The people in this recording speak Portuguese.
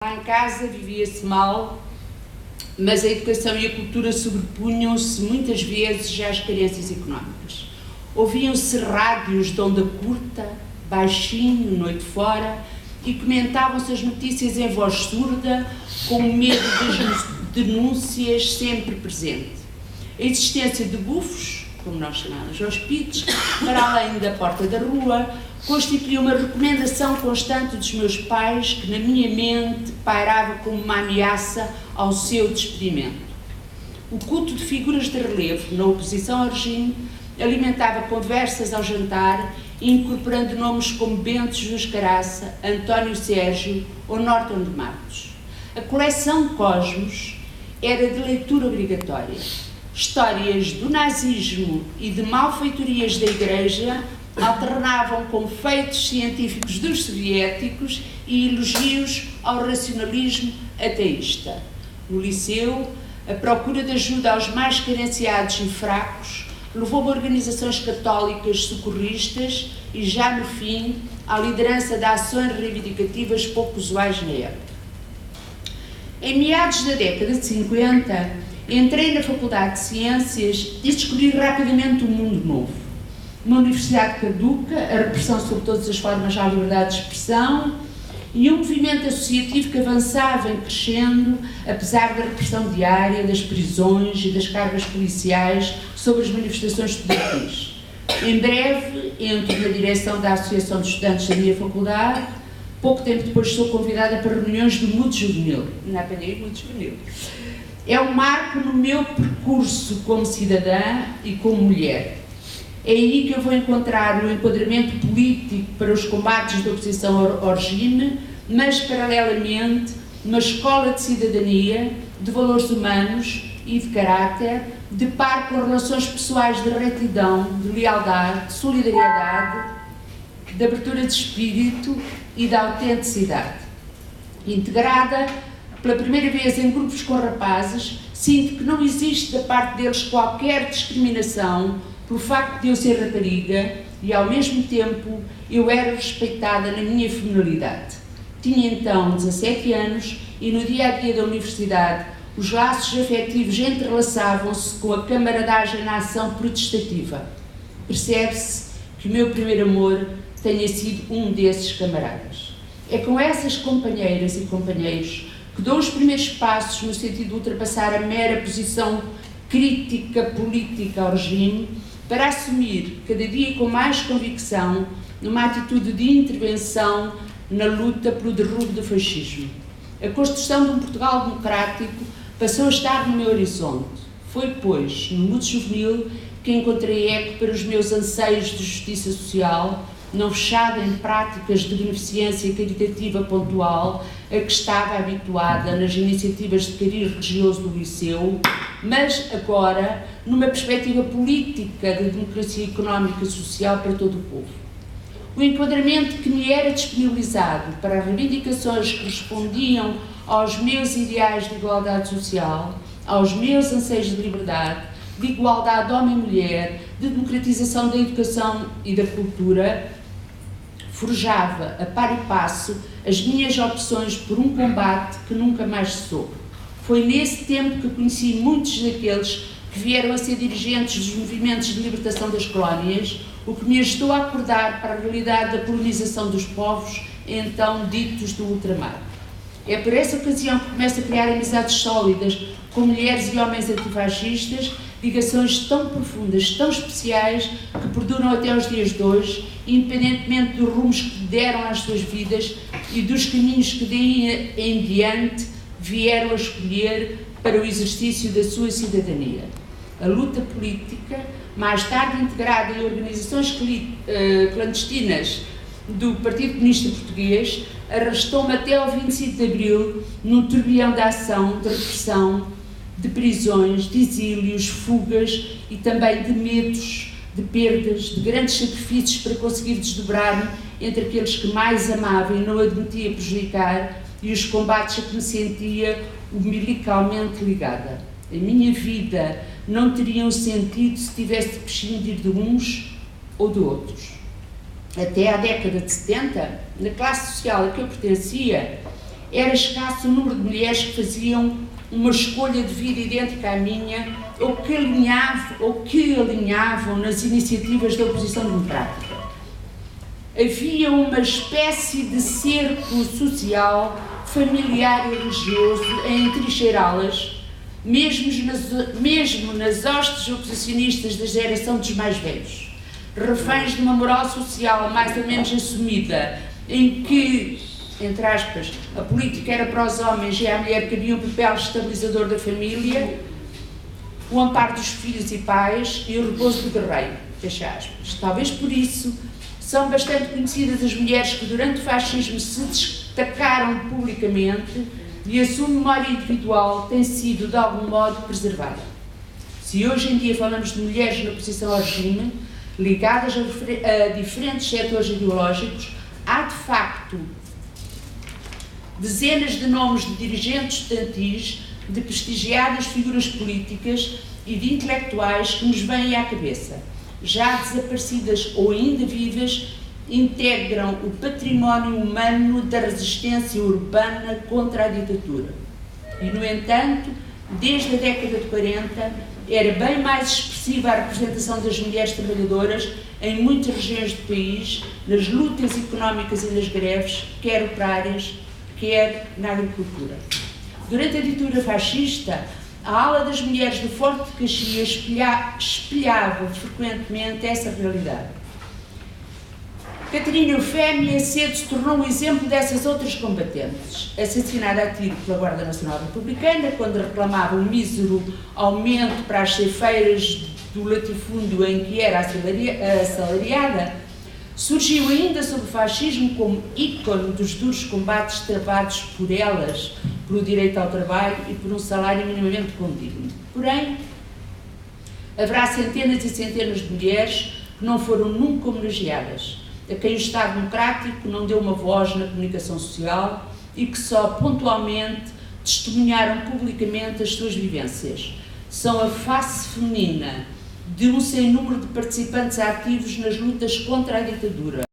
Lá em casa vivia-se mal, mas a educação e a cultura sobrepunham-se muitas vezes às carências económicas. Ouviam-se rádios de onda curta, baixinho, noite fora, e comentavam-se as notícias em voz surda, com o medo das denúncias sempre presente. A existência de bufos, como nós chamamos hospícios, para além da porta da rua, constituía uma recomendação constante dos meus pais que na minha mente pairava como uma ameaça ao seu despedimento. O culto de figuras de relevo na oposição ao regime alimentava conversas ao jantar, incorporando nomes como Bento Jesus Caraça, António Sérgio ou Norton de Matos. A coleção Cosmos era de leitura obrigatória. Histórias do nazismo e de malfeitorias da Igreja alternavam com feitos científicos dos soviéticos e elogios ao racionalismo ateísta. No liceu, a procura de ajuda aos mais carenciados e fracos levou-me a organizações católicas socorristas e, já no fim, à liderança de ações reivindicativas pouco usuais na época. Em meados da década de 50, entrei na Faculdade de Ciências e descobri rapidamente um mundo novo. Uma universidade caduca, a repressão sobre todas as formas à liberdade de expressão e um movimento associativo que avançava em crescendo, apesar da repressão diária, das prisões e das cargas policiais sobre as manifestações estudantis. Em breve, entro na direção da Associação de Estudantes da minha faculdade. Pouco tempo depois sou convidada para reuniões do Mudo Juvenil. Não apanhei o Mudo Juvenil. É um marco no meu percurso como cidadã e como mulher. É aí que eu vou encontrar o enquadramento político para os combates da oposição ao regime, mas, paralelamente, uma escola de cidadania, de valores humanos e de caráter, de par com relações pessoais de retidão, de lealdade, de solidariedade, de abertura de espírito e de autenticidade. Integrada pela primeira vez em grupos com rapazes, sinto que não existe da parte deles qualquer discriminação pelo facto de eu ser rapariga e, ao mesmo tempo, eu era respeitada na minha feminilidade. Tinha então 17 anos e no dia-a-dia da universidade os laços afetivos entrelaçavam-se com a camaradagem na ação protestativa. Percebe-se que o meu primeiro amor tenha sido um desses camaradas. É com essas companheiras e companheiros que dou os primeiros passos no sentido de ultrapassar a mera posição crítica política ao regime para assumir, cada dia com mais convicção, numa atitude de intervenção na luta pelo derrubo do fascismo. A construção de um Portugal democrático passou a estar no meu horizonte. Foi, pois, no Mudo Juvenil que encontrei eco para os meus anseios de justiça social, não fechada em práticas de beneficência caritativa pontual, a que estava habituada nas iniciativas de cariz religioso do liceu, mas agora numa perspectiva política de democracia económica e social para todo o povo. O enquadramento que me era disponibilizado para reivindicações que respondiam aos meus ideais de igualdade social, aos meus anseios de liberdade, de igualdade homem-mulher, de democratização da educação e da cultura, forjava, a par e passo, as minhas opções por um combate que nunca mais cessou. Foi nesse tempo que conheci muitos daqueles que vieram a ser dirigentes dos movimentos de libertação das colónias, o que me ajudou a acordar para a realidade da colonização dos povos, então ditos do ultramar. É por essa ocasião que começo a criar amizades sólidas com mulheres e homens antifascistas, ligações tão profundas, tão especiais, que perduram até os dias de hoje, independentemente dos rumos que deram às suas vidas e dos caminhos que daí em diante vieram a escolher para o exercício da sua cidadania. A luta política, mais tarde integrada em organizações clandestinas do Partido Comunista Português, arrastou-me até ao 25 de Abril num turbilhão de ação, de repressão, de prisões, de exílios, fugas e também de medos, de perdas, de grandes sacrifícios para conseguir desdobrar-me entre aqueles que mais amava e não admitia prejudicar e os combates a que me sentia umbilicalmente ligada. A minha vida não teria um sentido se tivesse de prescindir de uns ou de outros. Até à década de 70, na classe social a que eu pertencia, era escasso o número de mulheres que faziam uma escolha de vida idêntica à minha ou que alinhavam nas iniciativas da oposição democrática. Havia uma espécie de cerco social, familiar e religioso a entrincheirá-las, mesmo nas hostes oposicionistas da geração dos mais velhos, reféns de uma moral social mais ou menos assumida, em que, entre aspas, a política era para os homens e à mulher cabia um papel estabilizador da família, o amparo dos filhos e pais e o repouso do guerreiro, fecha aspas. Talvez por isso são bastante conhecidas as mulheres que durante o fascismo se destacaram publicamente e a sua memória individual tem sido de algum modo preservada. Se hoje em dia falamos de mulheres na oposição ao regime, ligadas a diferentes setores ideológicos, há de facto dezenas de nomes de dirigentes estudantis, de prestigiadas figuras políticas e de intelectuais que nos vêm à cabeça. Já desaparecidas ou ainda vivas, integram o património humano da resistência urbana contra a ditadura. E, no entanto, desde a década de 40, era bem mais expressiva a representação das mulheres trabalhadoras em muitas regiões do país, nas lutas económicas e nas greves, quer operárias, quer na agricultura. Durante a ditadura fascista, a ala das mulheres do Forte de Caxias espelhava frequentemente essa realidade. Catarina Eufémia cedo se tornou um exemplo dessas outras combatentes, assassinada a tiro pela Guarda Nacional Republicana, quando reclamava um mísero aumento para as ceifeiras do latifúndio em que era assalariada, surgiu ainda sob o fascismo como ícone dos duros combates travados por elas, pelo direito ao trabalho e por um salário minimamente condigno. Porém, haverá centenas e centenas de mulheres que não foram nunca homenageadas, a quem o Estado Democrático não deu uma voz na comunicação social e que só pontualmente testemunharam publicamente as suas vivências. São a face feminina de um sem número de participantes ativos nas lutas contra a ditadura.